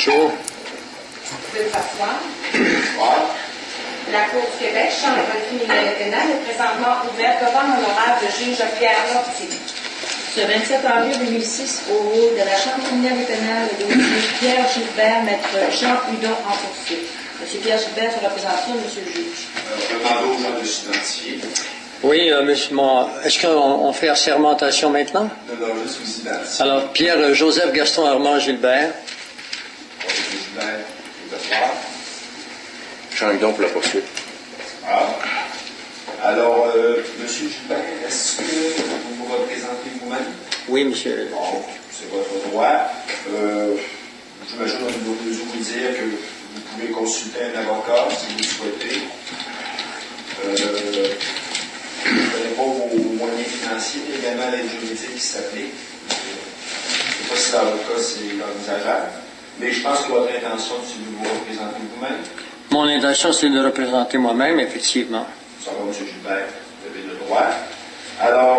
Chaud. De s'asseoir. La Cour du Québec, Chambre criminelle et pénale, est présentement ouverte devant l'honorable juge Pierre Lortie. Ce 27 avril 2006, au rôle de la Chambre criminelle et pénale, le dossier Pierre Gilbert, maître Jean Hudon en poursuite. Monsieur Pierre Gilbert se représentera, monsieur le juge. Demandons aux gens de s'identifier. Oui, monsieur, est-ce qu'on fait assermentation maintenant? Non, juste vous identifier. Alors, Pierre Joseph Gaston Armand Gilbert. Gilbert, vous asseoir. Jean Hudon pour la poursuite. Alors, monsieur Gilbert, est-ce que vous vous représentez vous-même? Oui, monsieur. Bon, c'est votre droit. J'imagine qu'on va vous dire que vous pouvez consulter un avocat si vous le souhaitez. Je ne connais pas vos moyens financiers, mais également l'aide juridique qui s'applique. Je ne sais pas si dans votre cas c'est envisageable, mais je pense que votre intention, c'est de vous représenter vous-même. Mon intention, c'est de représenter moi-même, effectivement. Ça va, M. Gilbert, vous avez le droit. Alors,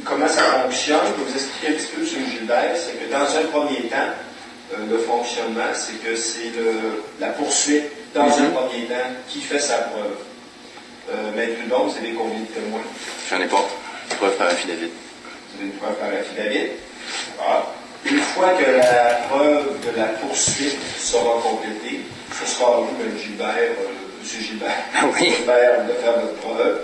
comment ça fonctionne? Je vais vous expliquer un petit peu, M. Gilbert. C'est que dans un premier temps, le fonctionnement, c'est que c'est la poursuite, dans un premier temps, qui fait sa preuve. Maître Hudon, vous avez combien de témoins? J'en ai pas. Preuve par affidavit. Vous avez une preuve par affidavit. Une fois que la preuve de la poursuite sera complétée, ce sera à vous, M. Gilbert, Oui. Gilbert, de faire votre preuve.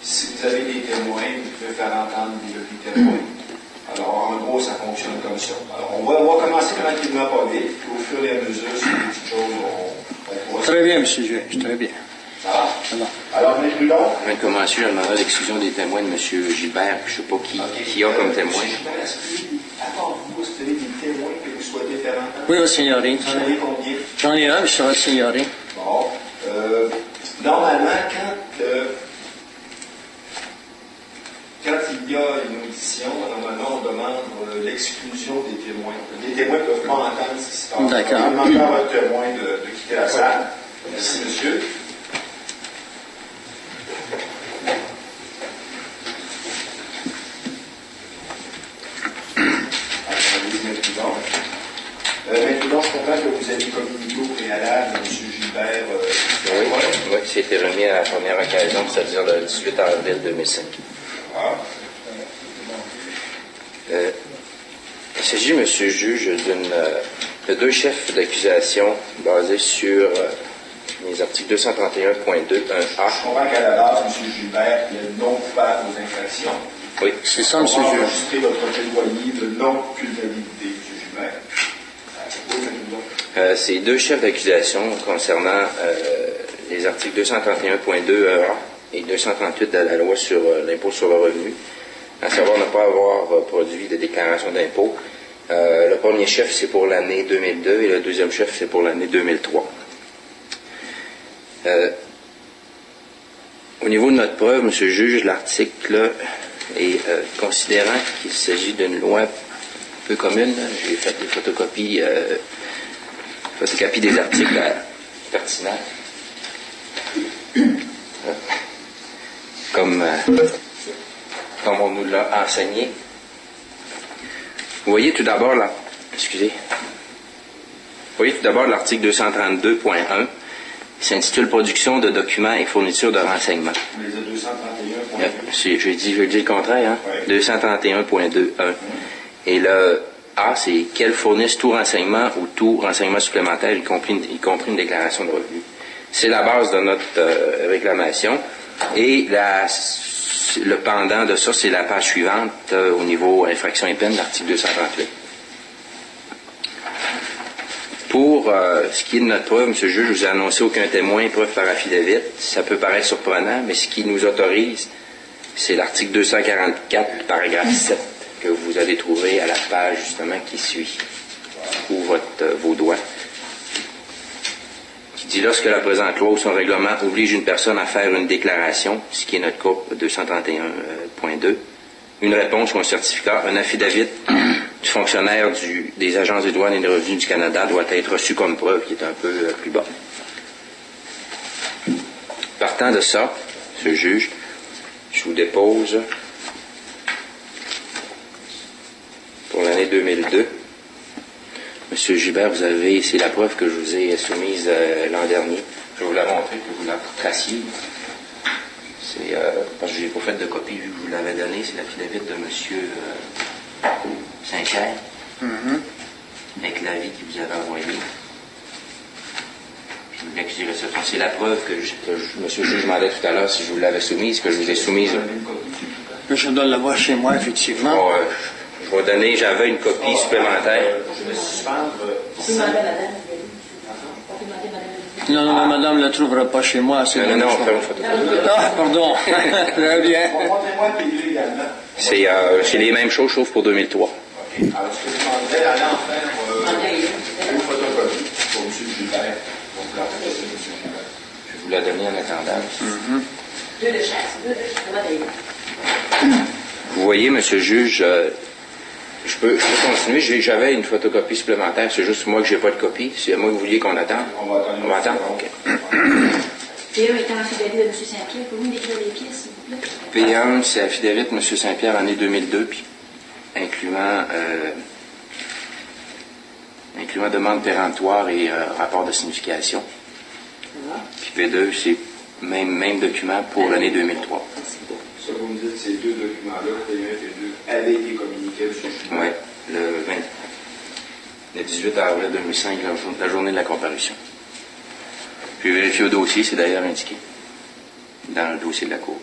Si vous avez des témoins, vous pouvez faire entendre des témoins. Alors, en gros, ça fonctionne comme ça. Alors, on va commencer tranquillement, pas vite, puis au fur et à mesure, sur des petites choses, on pourra... Très bien, monsieur le juge, très bien. Ça va? Alors, M. Hudon? Avant de commencer, je demanderai l'exclusion des témoins de M. Gilbert. Je ne sais pas qui a comme témoin. M. Gilbert, est-ce que, à part vous, est-ce que vous avez des témoins que vous souhaitez faire entendre? Oui, votre signorie. Vous en avez combien? J'en ai un, monsieur votre signorie. Bon. Normalement, quand il y a une audition, normalement, on demande l'exclusion des témoins. Les témoins ne peuvent pas entendre ce qui se passe. D'accord. On demande à votre témoin de quitter la salle. Merci, monsieur. Maintenant, je comprends que vous avez communiqué au préalable, M. Gilbert. Oui, c'était remis à la première occasion, c'est-à-dire le 18 avril 2005. Il s'agit, monsieur le juge, de deux chefs d'accusation basés sur les articles 231.2, 1A. Je comprends qu'à la base, M. Gilbert, il y a non coupable aux infractions. Oui. C'est ça, monsieur le juge. On va enregistrer votre plaidoyer de non-culpabilité, M. Gilbert. Ces deux chefs d'accusation concernant les articles 231.2 EA et 238 de la loi sur l'impôt sur le revenu, à savoir ne pas avoir produit de déclaration d'impôt. Le premier chef, c'est pour l'année 2002 et le deuxième chef, c'est pour l'année 2003. Au niveau de notre preuve, M. le juge, l'article est considérant qu'il s'agit d'une loi peu commune. J'ai fait des photocopies des articles pertinents. Comme on nous l'a enseigné. Vous voyez tout d'abord l'article 232.1 qui s'intitule Production de documents et fourniture de renseignements. Mais le 231.2. J'ai dit le contraire, hein? Oui. 231.2.1. Et le A, c'est qu'elle fournisse tout renseignement ou tout renseignement supplémentaire, y compris une déclaration de revenus. C'est la base de notre réclamation. Et le pendant de ça, c'est la page suivante au niveau infraction et peine, l'article 238. Pour ce qui est de notre preuve, M. le juge, je vous ai annoncé aucun témoin, preuve par affidavit. Ça peut paraître surprenant, mais ce qui nous autorise, c'est l'article 244, paragraphe 7, que vous allez trouver à la page, justement, qui suit, ou vos doigts, qui dit, lorsque la présente loi ou son règlement oblige une personne à faire une déclaration, ce qui est notre cas 231.2, une réponse ou un certificat, un affidavit du fonctionnaire des agences des douanes et des revenus du Canada doit être reçu comme preuve, qui est un peu plus bas. Partant de ça, ce juge, je vous dépose pour l'année 2002 Monsieur Gilbert, c'est la preuve que je vous ai soumise l'an dernier. Je vais vous la montrer, que vous la traciez. C'est parce que je n'ai pas fait de copie vu que je vous l'avais donné. C'est l'affidavit de Monsieur Saint-Pierre, avec l'avis qu'il vous avait envoyé. Puis l'accusé réception. C'est la preuve que Monsieur le juge demandait tout à l'heure si je vous l'avais soumise, que je vous ai soumise. Je dois l'avoir chez moi, effectivement. Bon, je vais donner, j'avais une copie supplémentaire. Je vais suspendre. Vous demandez à madame. Vous demandez à madame. Non, madame ne la trouvera pas chez moi. Non, on fait une photocopie. Ah, pardon. Très bien. Montrez-moi les deux également. C'est les mêmes choses, sauf pour 2003. OK. Alors, ce que je demanderais, allez en faire une photocopie pour M. Gilbert. Donc, la photocopie de M. Gilbert. Je vais vous la donner en attendant. Deux de chaque. Deux de chaque. Vous voyez, monsieur le juge, je peux continuer. J'avais une photocopie supplémentaire. C'est juste moi que j'ai pas de copie. C'est à moi que vous vouliez qu'on attende. On va attendre. On va attendre? OK. P1 étant affidavit de M. Saint-Pierre, pouvez-vous me décrire les pièces, s'il vous plaît? P1, c'est affidavit de M. Saint-Pierre, année 2002, puis incluant demande péremptoire et rapport de signification. Puis P2, c'est même document pour l'année 2003. Ce que vous me dites, ces deux documents-là, P1 et P2, avaient été communiqués au juge Gilbert. Oui, le 18 avril 2005, la journée de la comparution. Puis vérifier au dossier, c'est d'ailleurs indiqué dans le dossier de la Cour.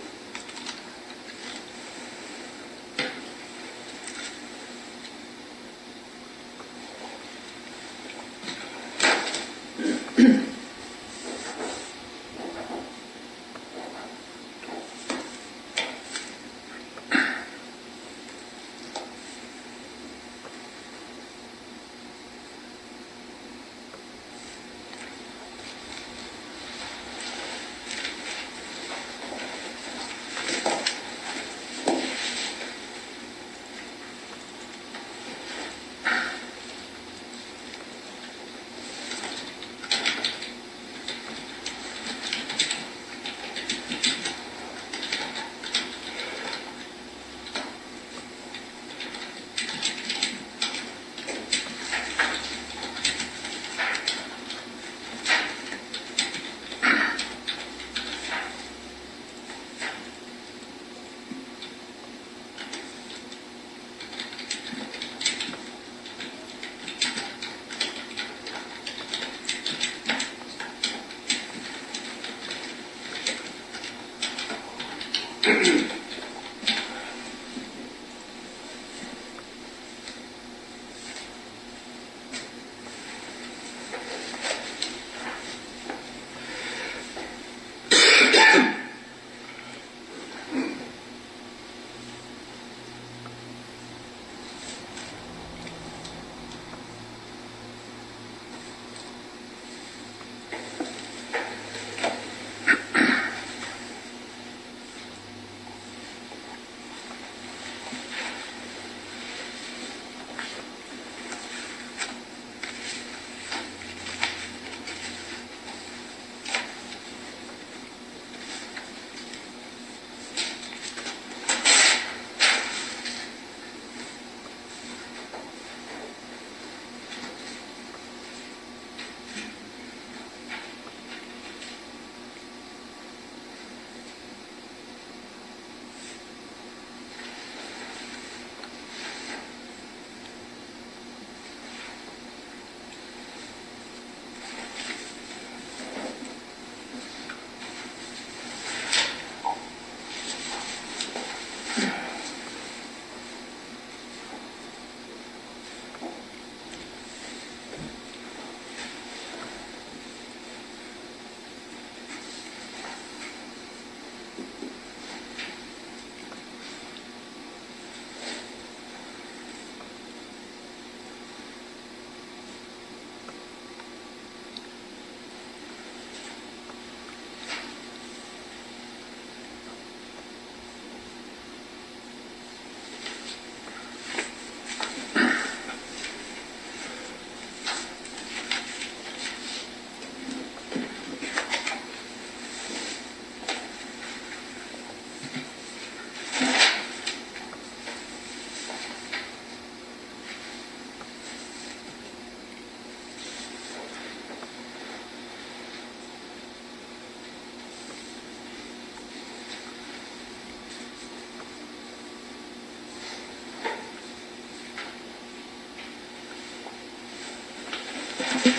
On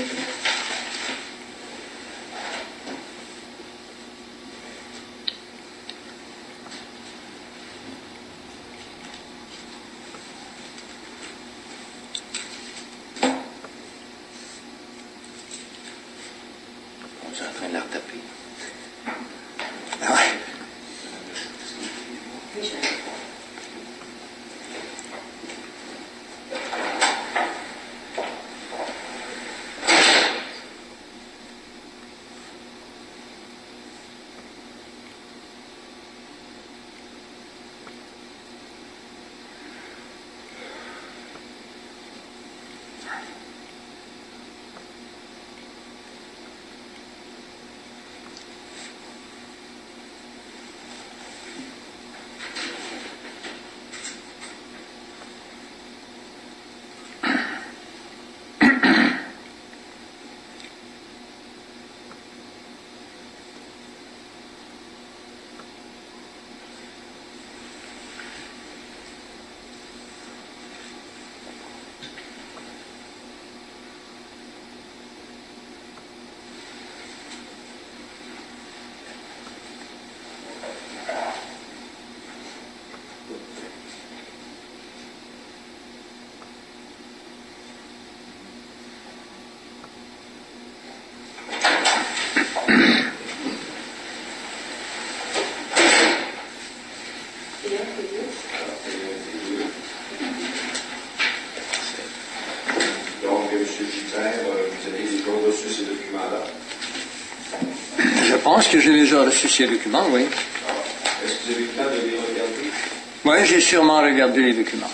est en train de la retaper. Ah ouais. Donc, M. Gilbert, vous avez déjà reçu ces documents-là. Je pense que j'ai déjà reçu ces documents, oui. Est-ce que vous avez eu le temps de les regarder? Oui, j'ai sûrement regardé les documents.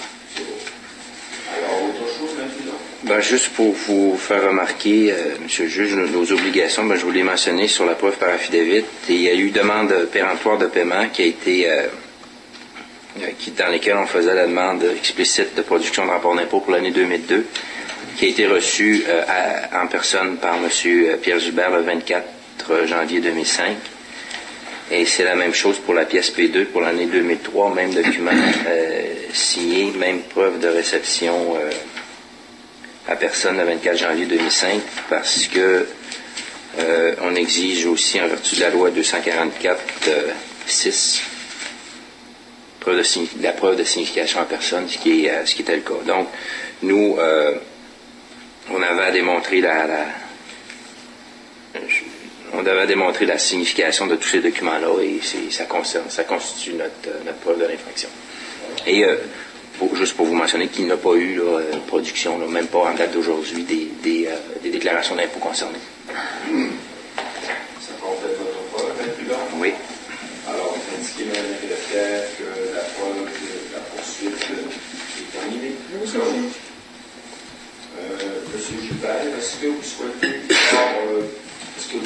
Alors, autre chose maintenant? Ben, juste pour vous faire remarquer, Monsieur le juge, nos obligations, ben, je vous l'ai mentionné sur la preuve par affidavit. Et il y a eu demande péremptoire de paiement qui a été dans lesquelles on faisait la demande explicite de production de rapport d'impôt pour l'année 2002, qui a été reçue en personne par M. Pierre Gilbert le 24 janvier 2005. Et c'est la même chose pour la pièce P2 pour l'année 2003, même document signé, même preuve de réception à personne le 24 janvier 2005, parce que on exige aussi, en vertu de la loi 244-6, la preuve de signification en personne, ce qui était le cas. Donc, nous, on avait à démontrer on devait démontrer la signification de tous ces documents-là et ça constitue notre preuve de l'infraction. Et juste pour vous mentionner qu'il n'y a pas eu production, même pas en date d'aujourd'hui, des déclarations d'impôts concernées. Ça complète votre preuve, M. Oui. Alors, vous indiquez, Mme la secrétaire, que la preuve de la poursuite est terminée. Monsieur le juge. Monsieur Gilbert, est-ce que vous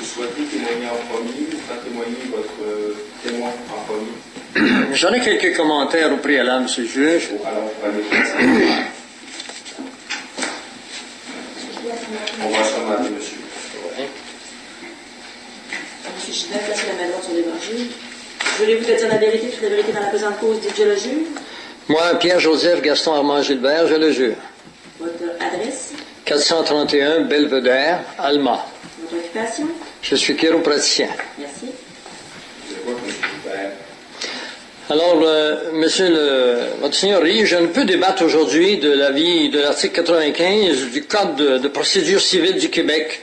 souhaitez témoigner en premier ou faire témoigner votre témoin en premier? J'en ai quelques commentaires au préalable, M. le juge. Alors, vous allez on va se remarquer, monsieur. Monsieur Gilbert, placez la main droite sur l'évangile. Voulez-vous dire la vérité, toute la vérité dans la présente cause, dites je le jure? Moi, Pierre-Joseph Gaston Armand Gilbert, je le jure. Votre adresse? 431 Belvedere, Alma. Votre occupation? Je suis chiropraticien. Merci. Vous avez quoi, monsieur Gilbert? Alors, Monsieur votre Seigneurie, je ne peux débattre aujourd'hui de l'avis de l'article 95 du Code de procédure civile du Québec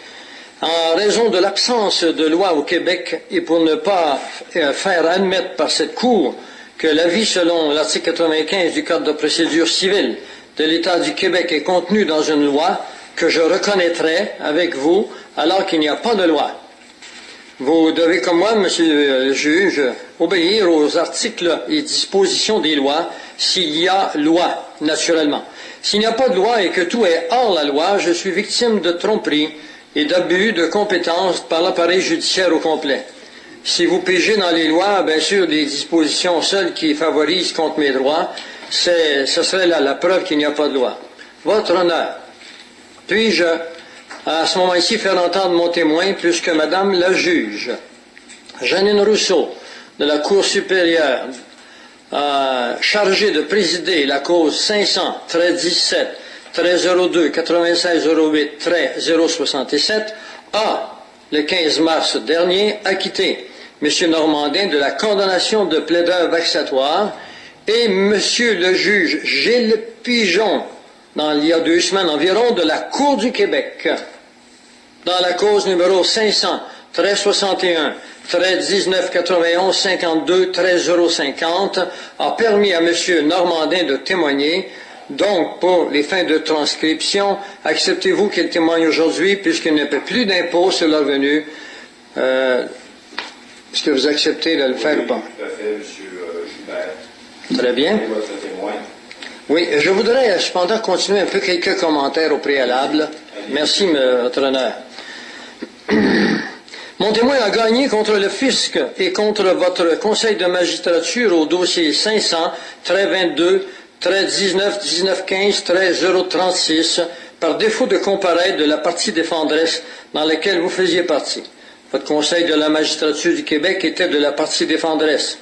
en raison de l'absence de loi au Québec et pour ne pas faire admettre par cette Cour que l'avis selon l'article 95 du Code de procédure civile de l'État du Québec est contenu dans une loi que je reconnaîtrai avec vous alors qu'il n'y a pas de loi. Vous devez, comme moi, monsieur le juge, obéir aux articles et dispositions des lois s'il y a loi, naturellement. S'il n'y a pas de loi et que tout est hors la loi, je suis victime de tromperie et d'abus de compétences par l'appareil judiciaire au complet. Si vous pigez dans les lois, bien sûr, des dispositions seules qui favorisent contre mes droits, ce serait la preuve qu'il n'y a pas de loi. Votre honneur, puis-je à ce moment-ci faire entendre mon témoin puisque Madame la juge, Jeannine Rousseau, de la Cour supérieure, chargée de présider la cause 500-17 9608-067, a, le 15 mars dernier, acquitté M. Normandin de la condamnation de plaideur vexatoire et M. le juge Gilles Pigeon, il y a 2 semaines environ, de la Cour du Québec, dans la cause numéro 500-1991-52-050, a permis à M. Normandin de témoigner. Donc, pour les fins de transcription, acceptez-vous qu'il témoigne aujourd'hui puisqu'il ne paie plus d'impôt sur le revenu? Est-ce que vous acceptez de le faire ou pas? Tout à fait, M. Gilbert. Très bien. Et votre témoin. Oui, je voudrais cependant continuer un peu quelques commentaires au préalable. Merci, votre honneur. Mon témoin a gagné contre le fisc et contre votre conseil de magistrature au dossier 500-22-19-1915-036 par défaut de comparaître de la partie défenderesse dans laquelle vous faisiez partie. Votre conseil de la magistrature du Québec était de la partie défenderesse.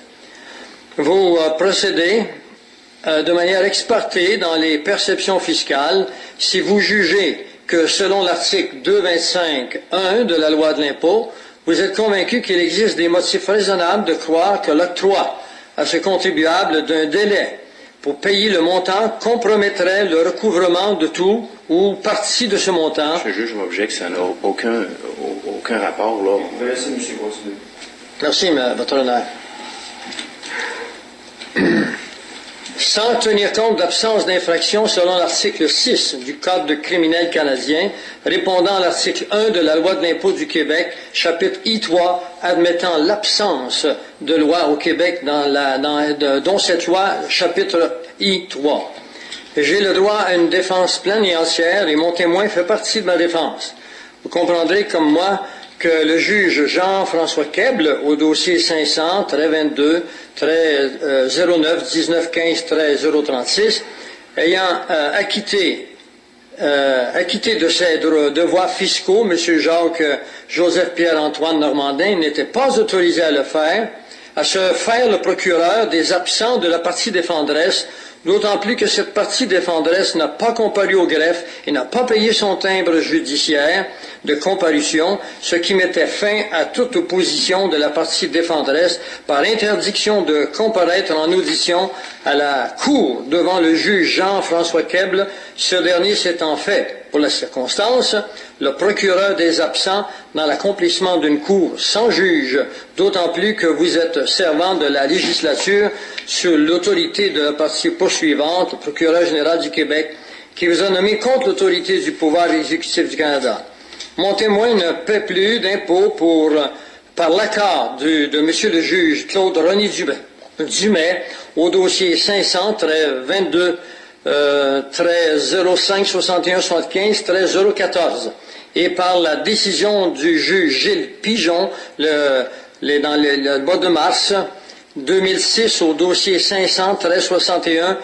Vous procédez de manière expartée dans les perceptions fiscales si vous jugez que selon l'article 225.1 de la loi de l'impôt, vous êtes convaincu qu'il existe des motifs raisonnables de croire que l'octroi à ce contribuable d'un délai pour payer le montant compromettrait le recouvrement de tout ou partie de ce montant. Monsieur le juge, je m'objecte, ça n'a aucun rapport, là. Vous pouvez laisser M. continuer. Merci, votre honneur. Sans tenir compte d'absence d'infraction selon l'article 6 du Code criminel canadien, répondant à l'article 1 de la loi de l'impôt du Québec, chapitre I3, admettant l'absence de loi au Québec dont cette loi, chapitre I3. J'ai le droit à une défense pleine et entière et mon témoin fait partie de ma défense. Vous comprendrez comme moi que le juge Jean-François Keble, au dossier 500-09-1915-036, ayant acquitté de ses devoirs fiscaux, M. Joseph Pierre-Antoine Normandin n'était pas autorisé à le faire, à se faire le procureur des absents de la partie défenderesse, d'autant plus que cette partie défenderesse n'a pas comparu au greffe et n'a pas payé son timbre judiciaire de comparution, ce qui mettait fin à toute opposition de la partie défenderesse par interdiction de comparaître en audition à la Cour devant le juge Jean-François Keble, ce dernier s'étant fait, pour la circonstance, le procureur des absents dans l'accomplissement d'une cour sans juge, d'autant plus que vous êtes servant de la législature sur l'autorité de la partie poursuivante, le procureur général du Québec, qui vous a nommé contre l'autorité du pouvoir exécutif du Canada. Mon témoin ne paie plus d'impôts par l'accord de M. le juge Claude René Dumais au dossier 500-22-05-61-75-014 et par la décision du juge Gilles Pigeon dans le mois de mars 2006 au dossier 500-61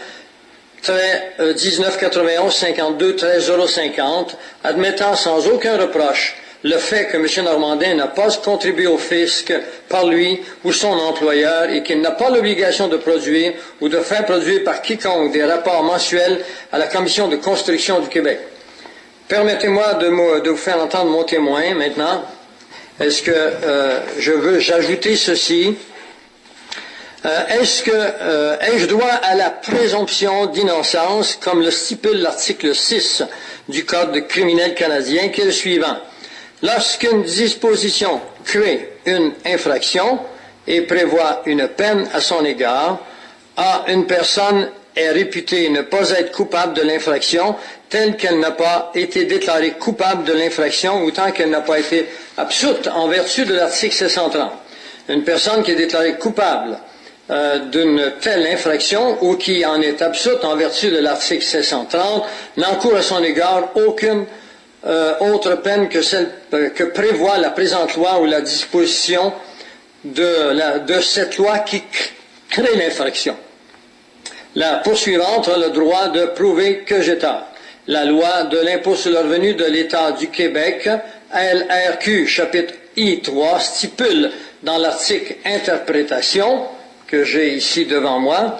1991-52-050, admettant sans aucun reproche le fait que M. Normandin n'a pas contribué au fisc par lui ou son employeur et qu'il n'a pas l'obligation de produire ou de faire produire par quiconque des rapports mensuels à la Commission de construction du Québec. Permettez-moi de vous faire entendre mon témoin maintenant. Est-ce que j'ajouter ceci? Ai-je droit à la présomption d'innocence, comme le stipule l'article 6 du Code criminel canadien, qui est le suivant. Lorsqu'une disposition crée une infraction et prévoit une peine à son égard, une personne est réputée ne pas être coupable de l'infraction telle qu'elle n'a pas été déclarée coupable de l'infraction ou tant qu'elle n'a pas été absoute en vertu de l'article 730. Une personne qui est déclarée coupable d'une telle infraction ou qui en est absoute en vertu de l'article 730 n'encourt à son égard aucune autre peine que celle que prévoit la présente loi ou la disposition de cette loi qui crée l'infraction. La poursuivante a le droit de prouver que j'ai tort. La loi de l'impôt sur le revenu de l'État du Québec, LRQ, chapitre I3, stipule dans l'article interprétation que j'ai ici devant moi,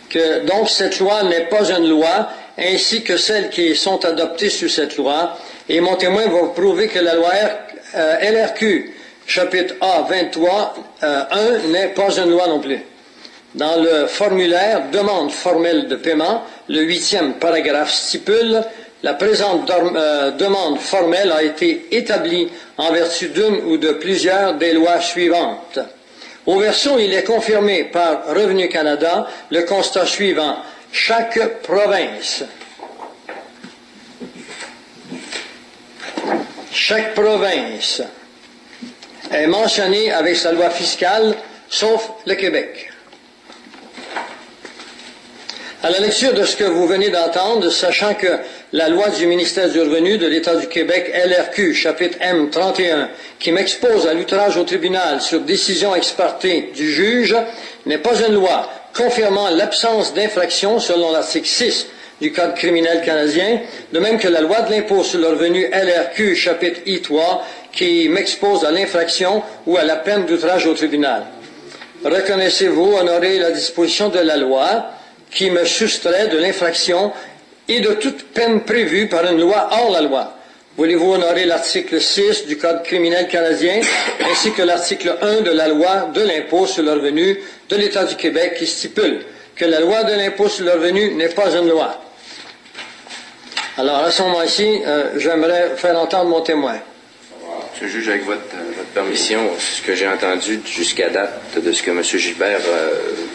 que donc cette loi n'est pas une loi, ainsi que celles qui sont adoptées sur cette loi. Et mon témoin va vous prouver que la loi LRQ, chapitre A, 23, 1, n'est pas une loi non plus. Dans le formulaire « Demande formelle de paiement », le 8e paragraphe stipule « La présente demande formelle a été établie en vertu d'une ou de plusieurs des lois suivantes. » Au verso, il est confirmé par Revenu Canada le constat suivant. Chaque province est mentionnée avec sa loi fiscale, sauf le Québec. À la lecture de ce que vous venez d'entendre, sachant que la loi du ministère du Revenu de l'État du Québec, LRQ, chapitre M 31, qui m'expose à l'outrage au tribunal sur décision ex parte du juge, n'est pas une loi confirmant l'absence d'infraction selon l'article 6 du Code criminel canadien, de même que la loi de l'impôt sur le revenu LRQ, chapitre I3, qui m'expose à l'infraction ou à la peine d'outrage au tribunal. Reconnaissez-vous honorer la disposition de la loi qui me soustrait de l'infraction et de toute peine prévue par une loi hors la loi? Voulez-vous honorer l'article 6 du Code criminel canadien ainsi que l'article 1 de la loi de l'impôt sur le revenu de l'État du Québec qui stipule que la loi de l'impôt sur le revenu n'est pas une loi? Alors, à ce moment-ci, j'aimerais faire entendre mon témoin. Monsieur le juge, avec votre permission, ce que j'ai entendu jusqu'à date de ce que M. Gilbert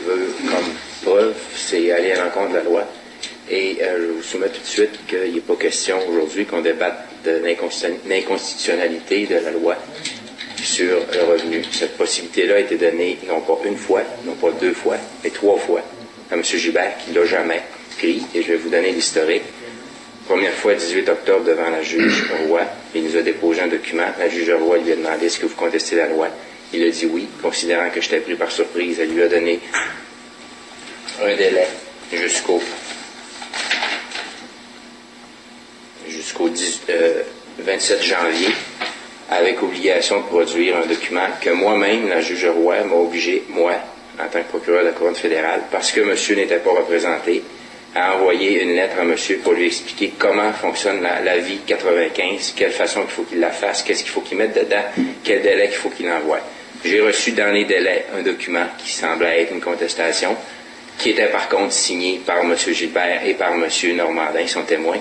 veut comme preuve, c'est aller à l'encontre de la loi. Et je vous soumets tout de suite qu'il n'est pas question aujourd'hui qu'on débatte de l'inconstitutionnalité de la loi sur le revenu. Cette possibilité-là a été donnée non pas une fois, non pas deux fois, mais 3 fois à M. Gilbert qui ne l'a jamais pris. Et je vais vous donner l'historique. Première fois, 18 octobre, devant la juge Roy, il nous a déposé un document. La juge Roy lui a demandé est-ce que vous contestez la loi. Il a dit oui, considérant que j'étais pris par surprise. Elle lui a donné un délai jusqu'au 27 janvier, avec obligation de produire un document que moi-même, la juge Roy, m'a obligé, moi, en tant que procureur de la Couronne fédérale, parce que monsieur n'était pas représenté, à envoyer une lettre à monsieur pour lui expliquer comment fonctionne la vie 95, quelle façon il faut qu'il la fasse, qu'est-ce qu'il faut qu'il mette dedans, quel délai qu'il faut qu'il envoie. J'ai reçu dans les délais un document qui semblait être une contestation, qui était par contre signé par M. Gilbert et par M. Normandin, son témoin,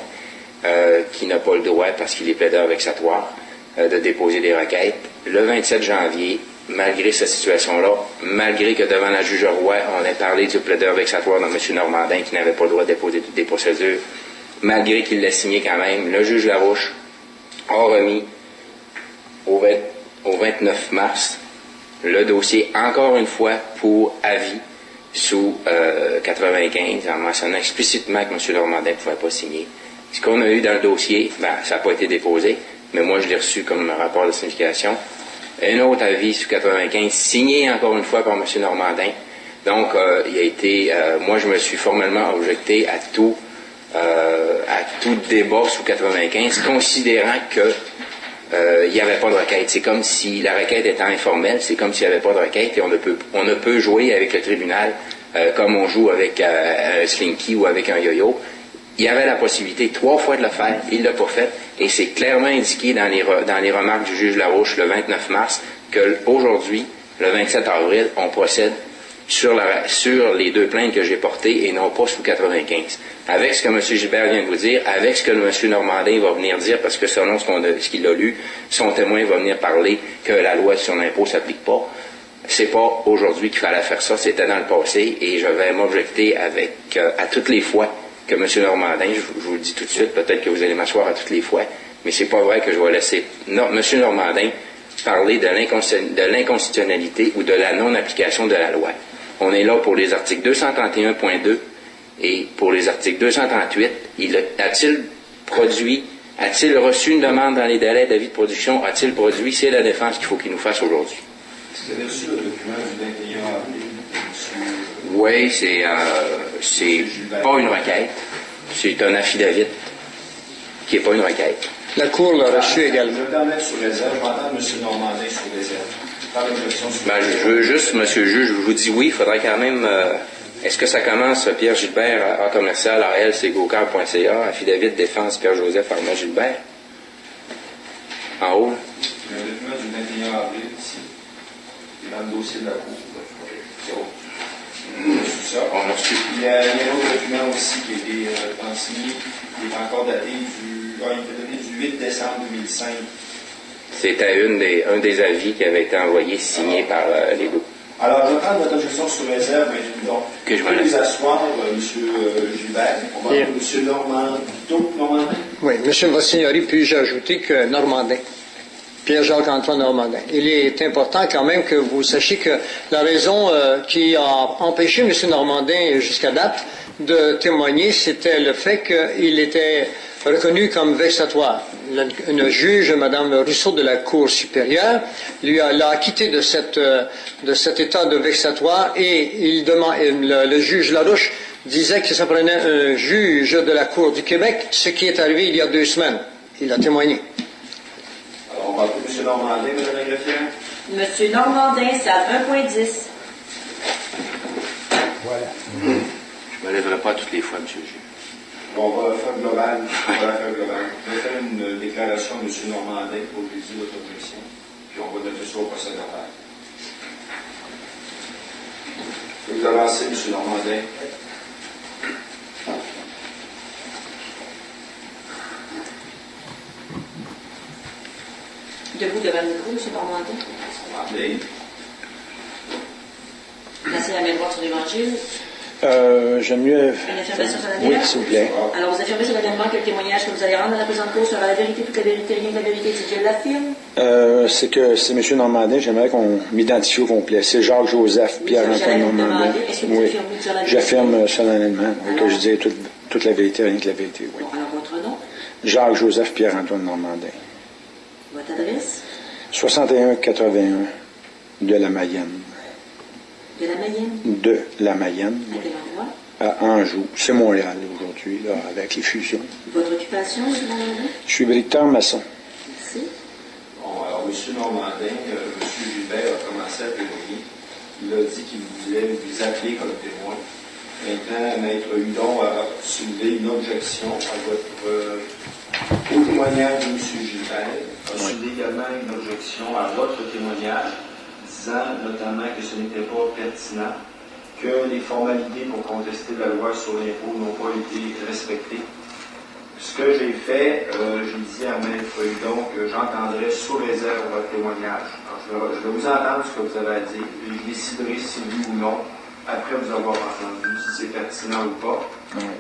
qui n'a pas le droit, parce qu'il est plaideur vexatoire, de déposer des requêtes. Le 27 janvier, malgré cette situation-là, malgré que devant la juge Roy, on ait parlé du plaideur vexatoire de M. Normandin qui n'avait pas le droit de déposer toutes des procédures, malgré qu'il l'a signé quand même, le juge Larouche a remis au 29 mars le dossier, encore une fois, pour avis sous 95, en mentionnant explicitement que M. Normandin ne pouvait pas signer. Ce qu'on a eu dans le dossier, ça n'a pas été déposé, mais moi je l'ai reçu comme un rapport de signification. Un autre avis sous 95, signé encore une fois par M. Normandin. Donc, il a été, moi je me suis formellement objecté à tout débat sous 95, considérant que il n'y avait pas de requête. C'est comme si la requête était informelle, c'est comme s'il n'y avait pas de requête et on ne peut jouer avec le tribunal comme on joue avec un slinky ou avec un yo-yo. Il y avait la possibilité 3 fois de le faire, il ne l'a pas fait, et c'est clairement indiqué dans les remarques du juge Larouche le 29 mars qu'aujourd'hui, le 27 avril, on procède sur les 2 plaintes que j'ai portées et non pas sous 95. Avec ce que M. Gilbert vient de vous dire, avec ce que M. Normandin va venir dire, parce que selon ce qu'il a lu, son témoin va venir parler que la loi sur l'impôt ne s'applique pas. C'est pas aujourd'hui qu'il fallait faire ça, c'était dans le passé, et je vais m'objecter à toutes les fois que M. Normandin, je vous le dis tout de suite, peut-être que vous allez m'asseoir à toutes les fois, mais c'est pas vrai que je vais laisser M. Normandin parler de l'inconstitutionnalité ou de la non-application de la loi. On est là pour les articles 231.2 et pour les articles 238. A-t-il reçu une demande dans les délais d'avis de production? A-t-il produit? C'est la défense qu'il faut qu'il nous fasse aujourd'hui. Vous avez reçu le document du 21 avril? Oui, c'est pas une requête. C'est un affidavit qui n'est pas une requête. La Cour l'a reçu également. Je vais permettre sous réserve. Je vais entendre M. Normandin sous réserve. Je veux juste, M. le juge, je vous dis oui, il faudrait quand même Est-ce que ça commence, Pierre Gilbert, à commercial, AL, affidavit de défense, Pierre Joseph Armand Gilbert? En haut? Il y a un document du 21 avril ici, qui est dans le dossier de la Cour. C'est ça. On a reçu. Il y a un autre document aussi qui a été transmis, qui est encore daté il a été donné du 8 décembre 2005. C'était un des avis qui avait été envoyé, signé par les deux. Alors, je vais prendre votre objection sur réserve, mais donc, Que je me vous laisse. les asseoir, M. Gilbert. On va Bien. M. Normandin. Oui, Monsieur votre Seigneurie, puis-je ajouter que Normandin, Pierre-Jacques-Antoine Normandin. Il est important quand même que vous sachiez que la raison qui a empêché M. Normandin jusqu'à date de témoigner, c'était le fait qu'il était reconnu comme vexatoire. Une juge, Mme Rousseau de la Cour supérieure, l'a acquitté de cet état de vexatoire et le juge Larouche disait que ça prenait un juge de la Cour du Québec, ce qui est arrivé il y a 2 semaines. Il a témoigné. Alors, on va appeler M. Normandin, Mme la greffière. Monsieur Normandin, salle 1.10. Voilà. Je ne me lèverai pas toutes les fois, M. le juge. Bon, on va faire global. On va faire global. Je vais faire une déclaration de M. Normandin pour lui dire votre objection. Puis on va noter ça au procès verbal. Vous avancez, M. Normandin. Debout devant le micro, M. Normandin. Normandin. Placez la main droite sur l'Évangile. J'aime mieux. Une affirmation solennelle. Oui, s'il vous plaît. Alors, vous affirmez solennellement que le témoignage que vous allez rendre dans la présente cause sera la vérité, toute la vérité, rien que la vérité, si Dieu l'affirme. C'est que c'est M. Normandin, j'aimerais qu'on m'identifie au complet. C'est Jacques-Joseph Pierre-Antoine Normandin. Est-ce que vous Oui, affirmez solennellement? j'affirme solennellement que Alors? je dis toute la vérité, rien que la vérité, oui. Bon, alors, votre nom, Jacques-Joseph Pierre-Antoine Normandin. votre adresse, 6181 de la Mayenne. de la Mayenne, De la Mayenne, à oui. quel endroit, À Anjou. C'est Montréal aujourd'hui, là, avec les fusions. votre occupation, M. Normandin. Je suis bricoleur maçon. Merci. Bon, alors, M. Normandin, M. Gilbert a commencé à témoigner. Il a dit qu'il voulait vous appeler comme témoin. Maintenant, Maître Hudon a soulevé une objection à au témoignage de M. Gilbert. A soulevé également une objection à votre témoignage, disant notamment que ce n'était pas pertinent, que les formalités pour contester la loi sur l'impôt n'ont pas été respectées. Ce que j'ai fait, j'ai dit à Maître Hudon que j'entendrai sous réserve votre témoignage. Alors, je vais vous entendre ce que vous avez à dire, et je déciderai si oui ou non, après vous avoir entendu, si c'est pertinent ou pas.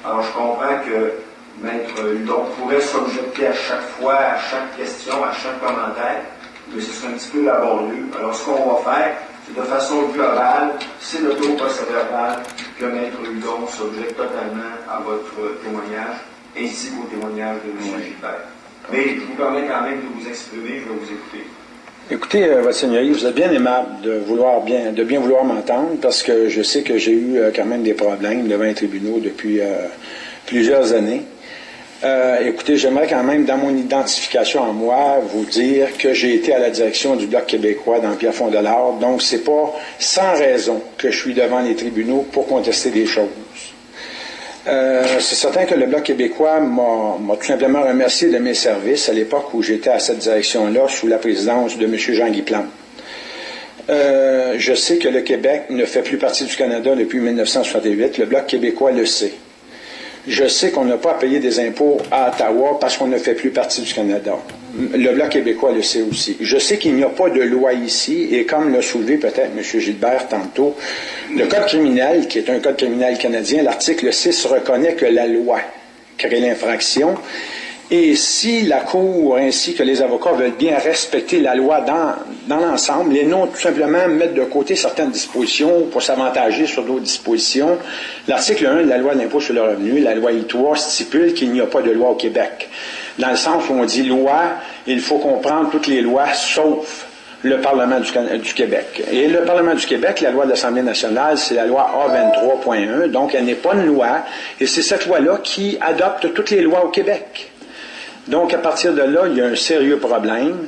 Alors, je comprends que Maître Hudon pourrait s'objecter à chaque fois, à chaque question, à chaque commentaire, mais ce serait un petit peu laborieux. Alors, ce qu'on va faire, c'est de façon globale, c'est le tour procès verbal que Maître Hudon s'objecte totalement à votre témoignage, ainsi qu'au témoignage de M. Gilbert. Mais je vous permets quand même de vous exprimer, je vais vous écouter. Écoutez, Votre Seigneurie, vous êtes bien aimable de bien vouloir m'entendre, parce que je sais que j'ai eu quand même des problèmes devant les tribunaux depuis plusieurs années. Écoutez, j'aimerais quand même, dans mon identification à moi, vous dire que j'ai été à la direction du Bloc québécois dans Pierrefonds de l'Art, donc c'est pas sans raison que je suis devant les tribunaux pour contester des choses. C'est certain que le Bloc québécois m'a tout simplement remercié de mes services à l'époque où j'étais à cette direction-là sous la présidence de M. Jean-Guy Plante. Je sais que le Québec ne fait plus partie du Canada depuis 1968. Le Bloc québécois le sait. Je sais qu'on n'a pas à payer des impôts à Ottawa parce qu'on ne fait plus partie du Canada. Le Bloc québécois le sait aussi. Je sais qu'il n'y a pas de loi ici, et comme l'a soulevé peut-être M. Gilbert tantôt, le Code criminel, qui est un Code criminel canadien, l'article 6 reconnaît que la loi crée l'infraction, et si la Cour ainsi que les avocats veulent bien respecter la loi dans l'ensemble, et non tout simplement mettre de côté certaines dispositions pour s'avantager sur d'autres dispositions, l'article 1 de la loi de l'impôt sur le revenu, la loi I3, stipule qu'il n'y a pas de loi au Québec. Dans le sens où on dit loi, il faut comprendre toutes les lois sauf le Parlement du Québec. Et le Parlement du Québec, la loi de l'Assemblée nationale, c'est la loi A23.1, donc elle n'est pas une loi, et c'est cette loi-là qui adopte toutes les lois au Québec. Donc, à partir de là, il y a un sérieux problème.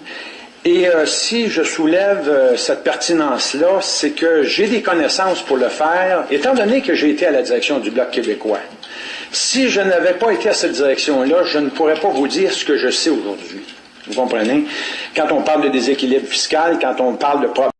Et si je soulève cette pertinence-là, c'est que j'ai des connaissances pour le faire, étant donné que j'ai été à la direction du Bloc québécois. Si je n'avais pas été à cette direction-là, je ne pourrais pas vous dire ce que je sais aujourd'hui. Vous comprenez? Quand on parle de déséquilibre fiscal, quand on parle de problèmes